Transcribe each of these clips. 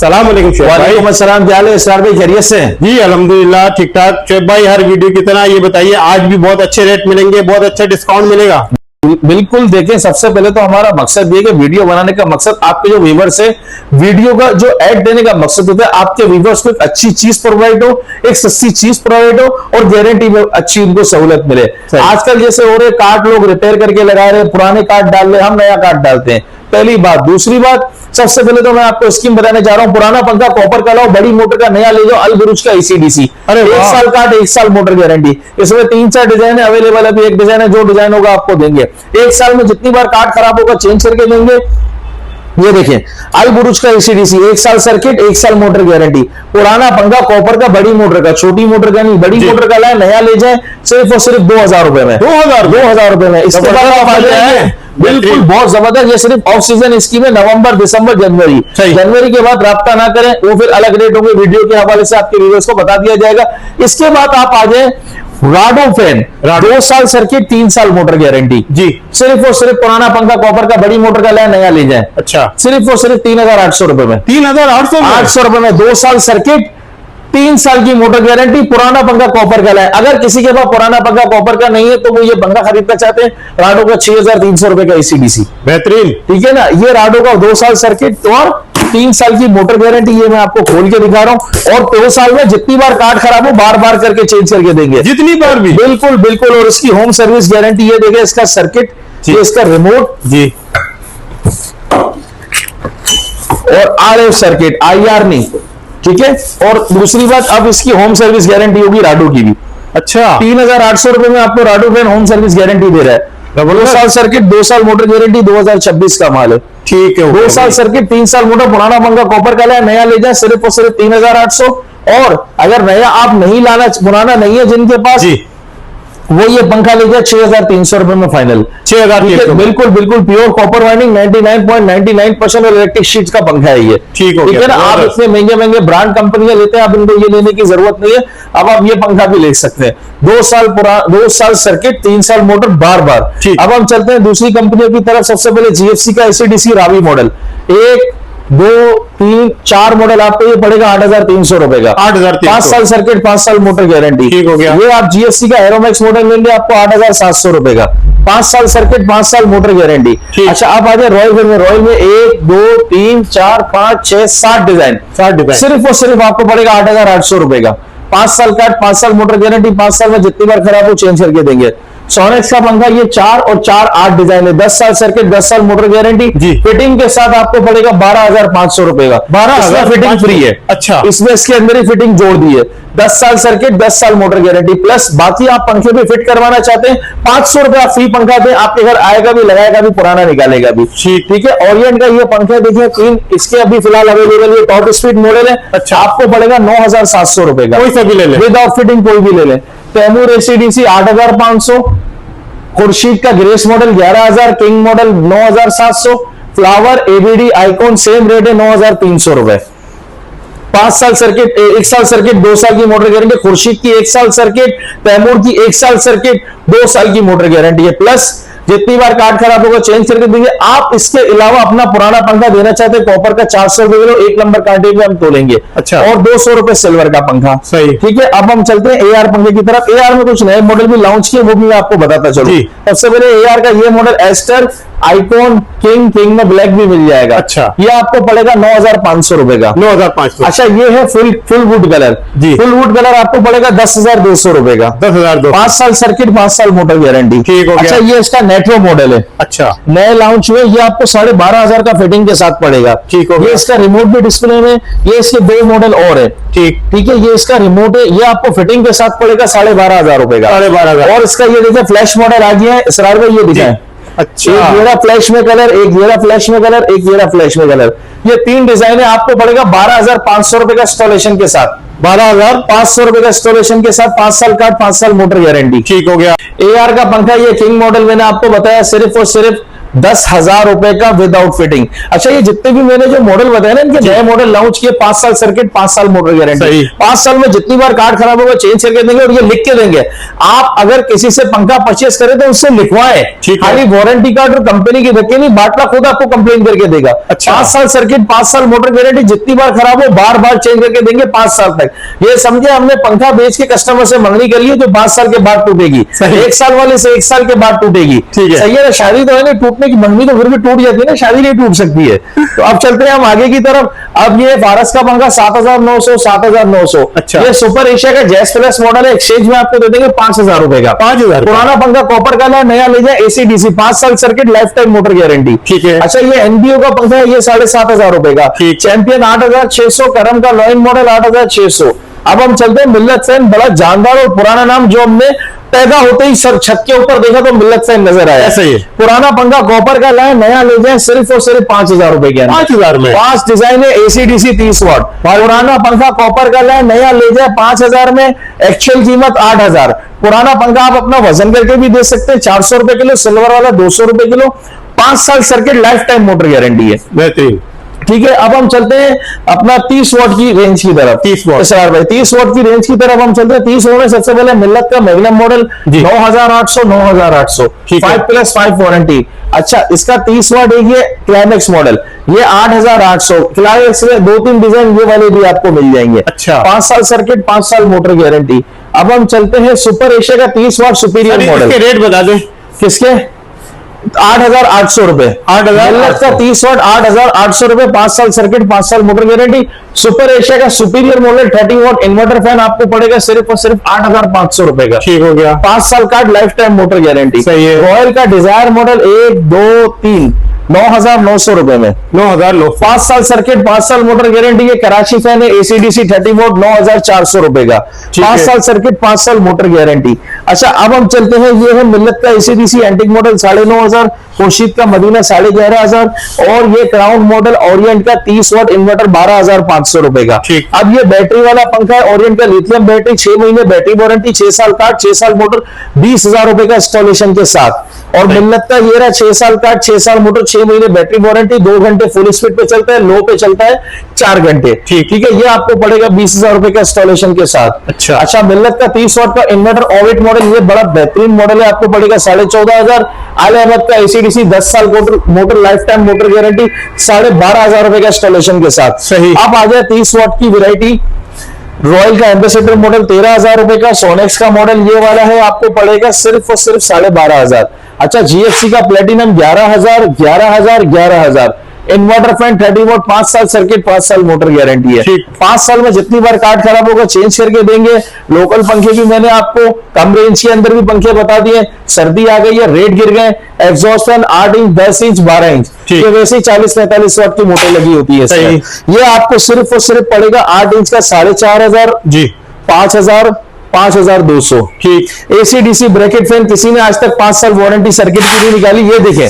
सलाम अलैकुम शुएब भाई। वालेकुम अस्सलाम, क्या हाल है इसरार भाई, खैरियत से? जी अल्हम्दुलिल्लाह ठीक ठाक। शुएब भाई, हर वीडियो की तरह ये बताइए, आज भी बहुत अच्छे रेट मिलेंगे, बहुत अच्छा डिस्काउंट मिलेगा? बिल्कुल। देखें, सबसे पहले तो हमारा मकसद ये कि वीडियो बनाने का मकसद आपके जो व्यूवर्स है, वीडियो का जो ऐड देने का मकसद होता है आपके व्यूवर्स को एक अच्छी चीज प्रोवाइड हो, एक सस्ती चीज प्रोवाइड हो और गारंटी में अच्छी उनको सहूलत मिले। आजकल जैसे हो रहे कार्ड लोग रिपेयर करके लगा रहे, पुराने कार्ड डाल रहे, हम नया कार्ड डालते हैं, पहली बात। दूसरी बात, सबसे पहले तो मैं आपको स्कीम बताने जा रहा हूं, पुराना पंखा कॉपर का लाओ, बड़ी मोटर का नया ले जाओ, अल बुरुज का ACDC। अरे 1 साल कार्ड, 1 साल मोटर गारंटी। इसमें 3-4 डिजाइन है अवेलेबल, अभी एक डिजाइन है, जो डिजाइन होगा आपको देंगे। 1 साल में जितनी बार कार्ड खराब होगा चेंज करके देंगे। ये देखें, अल बुरुज का ACDC, 1 साल सर्किट, 1 साल मोटर गारंटी। पुराना पंखा कॉपर का, बड़ी मोटर का, छोटी मोटर का नहीं, बड़ी मोटर का लाए, नया ले जाए, सिर्फ और सिर्फ 2000 रुपए में। 2000 रुपए में। इसके बाद आप आ जाए, बिल्कुल बहुत जबरदस्त। ये सिर्फ ऑफ सीजन स्कीम है, नवंबर, दिसंबर, जनवरी। जनवरी के बाद राब्ता ना करें, वो फिर अलग रेट होंगे, वीडियो के हवाले से आपके व्यूअर्स को बता दिया जाएगा। इसके बाद आप आ जाए राडो फैन, 2 साल सर्किट, 3 साल मोटर गारंटी। जी, सिर्फ और सिर्फ पुराना पंखा कॉपर का, बड़ी मोटर का लाए, नया ले जाए। अच्छा, सिर्फ और सिर्फ 3800 रुपए में। 3800 रुपए में 2 साल सर्किट, 3 साल की मोटर गारंटी, पुराना पंखा कॉपर का लाए। अगर किसी के पास पुराना पंखा कॉपर का नहीं है तो वो ये पंखा खरीदना चाहते हैं, राडो का 6300 रुपए का ACDC, बेहतरीन। ठीक है ना, ये राडो का 2 साल सर्किट और 3 साल की मोटर गारंटी। ये मैं आपको खोल के दिखा रहा हूं, और 2 साल में जितनी बार कार्ड खराब हो बार बार करके चेंज करके देंगे, जितनी बार भी। बिल्कुल बिल्कुल। और इसकी होम सर्विस गारंटी। ये देखिए, इसका सर्किट, ये इसका रिमोट जी, और RF सर्किट, IR नहीं, ठीक है। और दूसरी बात, अब इसकी होम सर्विस गारंटी होगी राडो की भी। अच्छा, 3800 रुपए में आपको Rado fan home service guarantee दे रहा है। 2 साल सर्किट, 2 साल मोटर गारंटी, 2026 का माल है। ठीक है, 2 साल सर्किट, 3 साल मोटर, पुराना पंखा कॉपर का लाए, नया ले जाए, सिर्फ और सिर्फ 3800। और अगर नया आप नहीं लाना, पुराना नहीं है जिनके पास, वो ये पंखा ले जाए 6300 रुपए में फाइनल। 6000। बिल्कुल बिल्कुल प्योर कॉपर वाइंडिंग, 99.99% और इलेक्ट्रिक शीट्स का पंखा है ये। ठीक है ना। आप इतने महंगे महंगे ब्रांड कंपनियां लेते हैं, आप इनको ये लेने की जरूरत नहीं है। अब आप ये पंखा भी ले सकते हैं। 2 साल सर्किट, 3 साल मोटर, बार बार। अब हम चलते हैं दूसरी कंपनियों की तरफ। सबसे पहले GFC का ACDC रावी मॉडल, 1, 2, 3, 4 मॉडल आपको ये पड़ेगा 8300 रुपए का। 8300। 5 साल सर्किट, 5 साल मोटर गारंटी। ठीक हो गया। ये आप GFC का एरोमैक्स मॉडल लेंगे आपको 8700 रुपए का, 5 साल सर्किट, 5 साल मोटर गारंटी। अच्छा, आप आ जाए रॉयल में। रॉयल में 1, 2, 3, 4, 5, 6, 7 डिजाइन। सिर्फ और सिर्फ आपको पड़ेगा 8800 रुपए का। 5 साल कार्ड, 5 साल मोटर गारंटी, 5 साल में जितनी बार खराब हो चेंज करके देंगे। सोनेक्स का पंखा, ये 4 और 4 8 डिजाइन है, 10 साल सर्किट, 10 साल मोटर गारंटी। फिटिंग के साथ आपको पड़ेगा 12500 रुपए का। 12000 फिटिंग फ्री है। अच्छा, इसमें इसके अंदर ही फिटिंग जोड़ दी है। 10 साल सर्किट, 10 साल मोटर गारंटी, प्लस बाकी आप पंखे भी फिट करवाना चाहते हैं, 500 रुपए फ्री पंखा दें, आपके घर आएगा भी, लगाएगा भी, पुराना निकालेगा भी। ठीक है। ओरिएंट का ये पंखा देखिए, 3 इसके अभी फिलहाल अवेलेबल, ये टॉप स्पीड मॉडल है। अच्छा, आपको पड़ेगा 9700 रुपए का, कोई सा भी ले ले, विदाउट फिटिंग कोई भी ले ले। तैमूर ACDC 8500, खुर्शीद का grace model 11000, king model 9700, flower ABD icon same rate है 9300 रुपए। 5 साल सर्किट, 1 साल सर्किट, 2 साल की मोटर गारंटी। खुर्शीद की 1 साल सर्किट, तैमूर की 1 साल सर्किट, 2 साल की मोटर गारंटी है, प्लस जितनी बार कार्ड खराब होगा चेंज करके देंगे। आप इसके अलावा अपना पुराना पंखा देना चाहते हैं कॉपर का, 400 रुपए किलो, 1 नंबर कांटे में हम तोलेंगे। अच्छा, और 200 रुपए सिल्वर का पंखा। सही। ठीक है। अब हम चलते हैं AR पंखे की तरफ। AR में कुछ नए मॉडल भी लॉन्च किए, वो भी मैं आपको बताता चलूं। सबसे पहले AR का ये मॉडल एस्टर, आइकॉन, किंग में ब्लैक भी मिल जाएगा। अच्छा, ये आपको पड़ेगा 9500 रुपए का। 9500। अच्छा, ये है फुल वुड कलर। जी, फुल वुड कलर आपको पड़ेगा 10200 रुपए का। 10200। 5 साल सर्किट, 5 साल मोटर गारंटी। ठीक हो गया। अच्छा, ये इसका नेट्रो मॉडल है। अच्छा, नए लॉन्च हुए, ये आपको 12500 का फिटिंग के साथ पड़ेगा। ठीक हो गया। ये इसका रिमोट भी डिस्प्ले में, ये इसके 2 मॉडल और है। ठीक है। ये इसका रिमोट है, ये आपको फिटिंग के साथ पड़ेगा 12500 रुपए का। 12500। और इसका ये देखिए फ्लैश मॉडल आ गया है, इसरार भाई ये दिखाएं। अच्छा, एक येरा फ्लैश में कलर, एक येरा फ्लैश में कलर, एक येरा फ्लैश में कलर, ये 3 डिजाइन है। आपको पड़ेगा 12500 रुपए का इंस्टॉलेशन के साथ। 12500 रुपए का इंस्टॉलेशन के साथ, 5 साल कार्ड, 5 साल मोटर गारंटी। ठीक हो गया। AR का पंखा, ये किंग मॉडल मैंने आपको बताया, सिर्फ और सिर्फ 10,000 रुपए का विदाउट फिटिंग। अच्छा, ये जितने भी मैंने जो मॉडल बताए ना, इनके नए मॉडल लॉन्च किए, 5 साल सर्किट, 5 साल मोटर गारंटी। 5 साल में जितनी बार कार्ड खराब होगा चेंज करके देंगे, और ये लिख के देंगे। आप अगर किसी से पंखा परचेस करें तो उससे लिखवाएं, खाली वारंटी कार्ड और कंपनी की धक्के नहीं, बाटला खुद आपको कंप्लेन करके देगा। 5 साल सर्किट, 5 साल मोटर गारंटी, जितनी बार खराब हो बार बार चेंज करके देंगे 5 साल तक। ये समझे हमने पंखा बेच के कस्टमर से मंगनी करी है जो 5 साल के बाद टूटेगी, 1 साल वाले से 1 साल के बाद टूटेगी। सही है ना? शादी तो है नहीं, टूटने की मंगनी तो फिर भी टूट जाती है ना, शादी नहीं टूट सकती है। तो अब चलते हैं हम आगे की तरफ। अब ये फारस का पंखा 7,900, 7,900। अच्छा, ये सुपर एशिया का जैस प्लस मॉडल है, एक्सचेंज में आपको दे देंगे 5,000 रुपए का। 5,000। पुराना पंखा कॉपर का है, नया ले जाए, एसी डीसी, 5 साल circuit, life time motor guarantee. ठीक है। अच्छा, ये एनबीओ का पंखा है, ये 7,500 रुपए का। चैंपियन 8,600, करम का लॉइन मॉडल 8,600। अब हम चलते हैं मिल्लत फैन, बड़ा जानदार और पुराना नाम, जो हमने पैदा होते ही सर छत के ऊपर देखा तो मिल्लत फैन नजर आया। ऐसा ही पुराना पंखा कॉपर का लाए, नया ले जाए सिर्फ और सिर्फ 5,000 रुपए के। 5,000 में 5 डिजाइन है, एसी डीसी 30 वाट। पुराना पंखा कॉपर का लाए, नया ले जाए 5,000 में, एक्चुअल कीमत 8,000। पुराना पंखा आप अपना वजन करके भी दे सकते हैं, 400 रुपए किलो, सिल्वर वाला 200 रुपए किलो, 5 साल circuit, life time motor guarantee है। बेहतरीन। ठीक है, अब हम चलते हैं अपना 30 वाट की रेंज की तरफ। 30 वाट, सर भाई 30 वाट की रेंज की तरफ हम चलते हैं। 30 वाट में सबसे पहले मिल्लत का मैग्नम मॉडल 9,800, 9,800, 5+5 वारंटी। अच्छा, इसका 30 वाट एक ये क्लाइमेक्स मॉडल, ये 8,800। क्लाइमेक्स में 2-3 डिजाइन ये वाले भी आपको मिल जाएंगे। अच्छा, 5 साल सर्किट, 5 साल मोटर गारंटी। अब हम चलते हैं सुपर एशिया का 30 वाट सुपीरियर मॉडल। रेट बता दें किसके? 8,800 रुपए। 8,000 का 30 वाट 8,800 रुपए, 5 साल सर्किट, 5 साल मोटर गारंटी। सुपर एशिया का सुपीरियर मॉडल 30 वाट इन्वर्टर फैन आपको पड़ेगा सिर्फ और सिर्फ 8,500 रुपए का। ठीक हो गया। 5 साल card, life time motor guarantee. सही है। रॉयल का डिजायर मॉडल 1, 2, 3, 9,900 रुपए में। 9,000 लो। 5 साल सर्किट, 5 साल मोटर गारंटी के कराची फैन है, एसीडीसी 30 वाट, 9,400 रुपए का। 5 साल सर्किट, 5 साल मोटर गारंटी। अच्छा, अब हम चलते हैं, ये है मिल्लत का एसीडीसी एंटीक मॉडल 9,500, खुर्शीद का मदीना 11,500, और ये क्राउन मॉडल ओरिएंट का 30 वाट इन्वर्टर 12,500 रुपए का। अब ये बैटरी वाला पंखा है, ओरिएंट का लिथियम बैटरी, 6 महीने बैटरी वारंटी, 6 साल कार्ड, 6 साल मोटर, 20,000 रुपए का इंस्टॉलेशन के साथ। और मिल्लत का ये रहा 6 साल कार्ड, 6 साल मोटर, 6 महीने बैटरी वारंटी, 2 घंटे फुल स्पीड पे चलता है, लो पे चलता है 4 घंटे। ठीक है, ये आपको पड़ेगा 20,000 रुपए का इंस्टॉलेशन के साथ। अच्छा, मिल्लत का 30 वाट का इन्वर्टर ओविट मॉडल, ये बड़ा बेहतरीन मॉडल है, आपको पड़ेगा 14,500। आले अहमद का एसीडीसी 10 साल motor, life time motor guarantee, 12,500 रुपए का इंस्टॉलेशन के साथ। सही। अब आ जाए 30 वाट की वैरायटी। रॉयल का एम्बेसडर मॉडल 13,000 रुपए का। सोनेक्स का मॉडल ये वाला है, आपको पड़ेगा सिर्फ और सिर्फ 12,500। अच्छा, जीएफसी का प्लेटिनम 11,000, 11,000, 11,000। इन्वर्टर फैन 30 वाट, 5 साल सर्किट, 5 साल मोटर गारंटी है। 5 साल में जितनी बार कार्ड खराब होगा चेंज करके देंगे। लोकल पंखे भी मैंने आपको कम रेंज के अंदर भी पंखे बता दिए। सर्दी आ गई है, रेट गिर गए। Exhaust fan 8 inch, 10 inch, 12 inch, ये वैसे ही 40-45 वाट की मोटर लगी होती है। ये आपको सिर्फ और सिर्फ पड़ेगा 8 इंच का 4,500 जी, 5,000, 5,200। ठीक। एसीडीसी ब्रैकेट फैन किसी ने आज तक 5 साल वारंटी सर्किट की नहीं निकाली। ये देखें,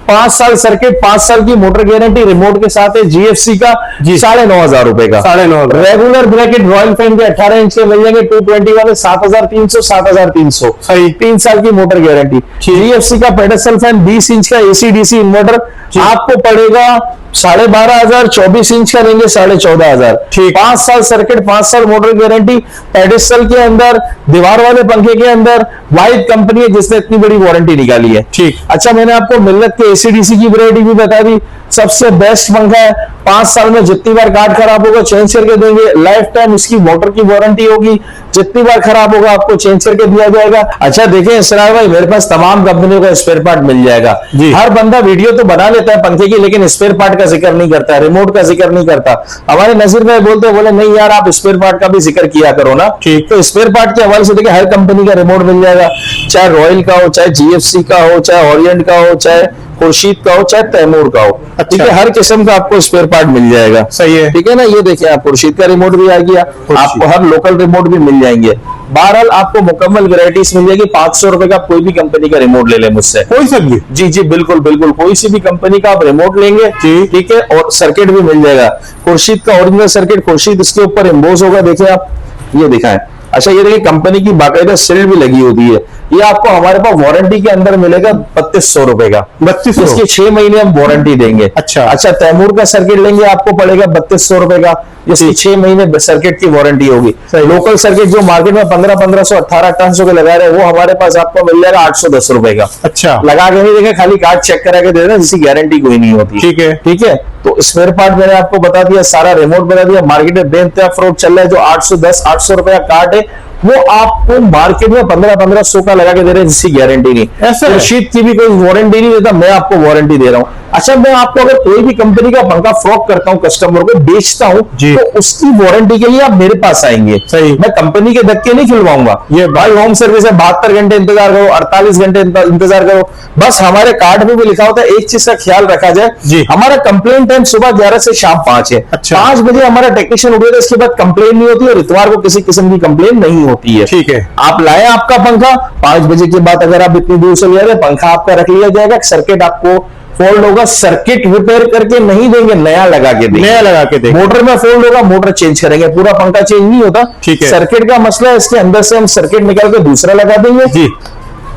5 साल सर्किट, 5 साल की मोटर गारंटी, रिमोट के साथ है, जीएफसी का 9,500 रुपए का। 9,500। रेगुलर ब्रैकेट रॉयल फैन के 18 इंच के मिल जाएंगे, 220 वाले 7,300, 7,300। सही। 3 साल की मोटर गारंटी। जीएफसी का पेडेस्टल फैन 20 इंच का एसीडीसी इन्वर्टर आपको पड़ेगा 12,500। 24 इंच का लेंगे 14,500। 5 साल सर्किट, 5 साल मोटर गारंटी, पेडेस्टल के अंदर, दीवार वाले पंखे के अंदर, वाइट कंपनी है जिसने इतनी बड़ी वारंटी निकाली है। ठीक। अच्छा, मैंने आपको मिल्लत के एसीडीसी की वैरायटी भी बता दी। सबसे बेस्ट पंखा है, 5 साल में जितनी बार कार्ड खराब होगा चेंज करके देंगे। लाइफ टाइम इसकी मोटर की वारंटी होगी, जितनी बार खराब होगा आपको चेंज करके दिया जाएगा। अच्छा देखें इसरार भाई, मेरे पास तमाम कंपनियों का स्पेयर पार्ट मिल जाएगा। हर बंदा वीडियो तो बना लेता है पंखे की, लेकिन स्पेयर पार्ट का जिक्र नहीं करता, रिमोट का जिक्र नहीं करता। हमारे नजीर भाई बोले नहीं यार, आप स्पेयर पार्ट का भी जिक्र किया करो ना। ठीक। तो स्पेयर पार्ट के हवाले से देखिए, हर कंपनी का रिमोट मिल जाएगा, चाहे रॉयल का हो, चाहे जीएफसी का हो, चाहे ओरिएंट का हो, चाहे खुर्शीद का हो, चाहे तैमूर का हो। ठीक है, हर किस्म का आपको स्पेयर पार्ट मिल जाएगा। सही है। ठीक है ना, ये देखिए आप खुर्शीद का रिमोट भी आ गया, आपको हर लोकल रिमोट भी मिल जाएंगे। बहरहाल आपको मुकम्मल वैरायटीज मिल जाएगी। 500 रुपए का कोई भी कंपनी का रिमोट ले लें मुझसे, कोई सा भी। जी जी बिल्कुल बिल्कुल, कोई सी भी कंपनी का आप रिमोट लेंगे, ठीक है, और सर्किट भी मिल जाएगा। खुर्शीद का ओरिजिनल सर्किट, खुर्शीद इसके ऊपर एम्बोस होगा, देखिए आप, ये दिखाएं। अच्छा, ये देखिए कंपनी की बाकायदा सील भी लगी होती है, ये आपको हमारे पास वारंटी के अंदर मिलेगा 3200 रुपए का। 3200 इसके 6 महीने हम वारंटी देंगे। अच्छा तैमूर का सर्किट लेंगे आपको पड़ेगा 3200 रुपए का, जिसकी 6 महीने सर्किट की वारंटी होगी। लोकल सर्किट जो मार्केट में 1500 1800 के लगा रहे हैं, वो हमारे पास आपको मिल जाएगा 810 रुपए का। अच्छा, लगा के नहीं देंगे, खाली कार्ड चेक करा के दे देना, जिसकी गारंटी कोई नहीं होती। ठीक है, ठीक है। तो स्पेयर पार्ट मैंने आपको बता दिया, सारा रिमोट बता दिया। मार्केट में बेनतहा फ्रॉड चल रहा है, जो 810 800 रुपए का कार्ड है वो आपको मार्केट में 1500 का लगा के दे रहे हैं, जिसकी गारंटी नहीं। ऐसा रशीद की भी कोई वारंटी नहीं देता, मैं आपको वारंटी दे रहा हूँ। अच्छा, मैं आपको अगर कोई भी कंपनी का पंखा फ्रॉक करता हूँ, कस्टमर को बेचता हूँ, तो उसकी वारंटी के लिए आप मेरे पास आएंगे। सही, मैं कंपनी के धक्के नहीं खिलवाऊंगा। ये भाई होम सर्विस है, 72 घंटे इंतजार करो, 48 घंटे इंतजार करो। बस हमारे कार्ड में भी लिखा होता है, एक चीज का ख्याल रखा जाए, हमारा कंप्लेन टाइम सुबह 11 से शाम 5 है। 5 बजे हमारा टेक्नीशियन उठेगा, इसके बाद कंप्लेन नहीं होती, और इतवार को किसी किस्म की कंप्लेन नहीं होती है। ठीक है, आप लाए आपका पंखा, 5 बजे के बाद अगर आप इतनी दूर से ले रहे, पंखा आपका रख लिया जाएगा। सर्किट आपको फोल्ड होगा, सर्किट रिपेयर करके नहीं देंगे, नया लगा के देंगे। नया लगा के देंगे। मोटर में फोल्ड होगा, मोटर चेंज करेंगे, पूरा पंखा चेंज नहीं होता। ठीक है। सर्किट का मसला है, इसके अंदर से हम सर्किट निकाल के दूसरा लगा देंगे जी।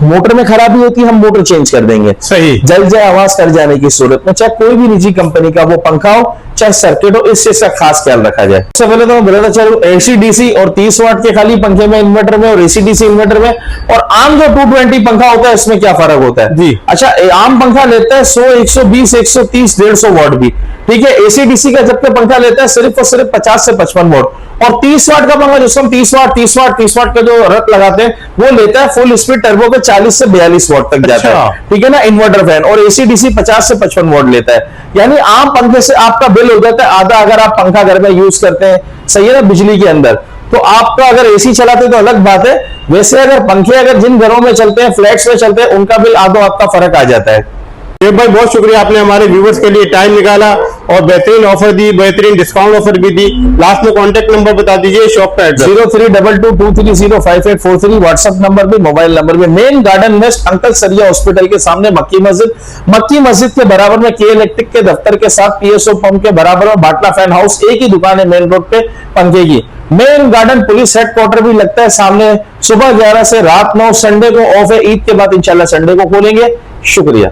मोटर में खराबी होती है, हम मोटर चेंज कर देंगे। सही, जल जाए आवाज कर जाने की सूरत में, चाहे कोई भी निजी कंपनी का वो पंखा हो चाहे सर्किट हो, इस चीज का खास ख्याल रखा जाए। सबसे पहले तो मैं बताता चलूं, एसी डीसी और 30 वाट के खाली पंखे में इन्वर्टर में, और एसी डीसी इन्वर्टर में, और आम जो 220 पंखा होता है इसमें क्या फर्क होता है जी। अच्छा, आम पंखा लेता है 100 120 130 150 वाट भी, ठीक है। एसी डीसी का जब पंखा लेता है सिर्फ और सिर्फ 50 से 55 वाट, और 30 वाट का पंखा जिसको हम 30 वाट का जो रथ लगाते हैं, वो लेता है फुल स्पीड टर्बो के 40 से 42 वाट तक जाता है, ठीक है ना, इन्वर्टर फैन। और एसी डीसी 50 से 55 वाट लेता है। यानी आम पंखे से आपका बिल हो जाता है आधा, अगर आप पंखा घर में यूज करते हैं, सही है ना, बिजली के अंदर। तो आपका अगर एसी चलाते तो अलग बात है, वैसे अगर पंखे अगर जिन घरों में चलते हैं, फ्लैट्स में चलते हैं, उनका बिल आधो आपका फर्क आ जाता है। भाई बहुत शुक्रिया, आपने हमारे व्यूवर्स के लिए टाइम निकाला और बेहतरीन ऑफर दी, बेहतरीन डिस्काउंट ऑफर भी दी। लास्ट में कांटेक्ट नंबर बता दीजिए, शॉप का एड्रेस। 0322230584 व्हाट्सएप नंबर भी, मोबाइल नंबर भी। मेन गार्डन वेस्ट अंकल सरिया हॉस्पिटल के सामने मक्की मस्जिद के बराबर में के इलेक्ट्रिक के दफ्तर के साथ पीएसओ पंप के बराबर में बाटला फैन हाउस, एक ही दुकान है मेन रोड पे पंखे की। मेन गार्डन पुलिस हेडक्वार्टर भी लगता है सामने। सुबह 11 से रात 9, संडे को ऑफ है, ईद के बाद इंशाल्लाह संडे को खोलेंगे। शुक्रिया।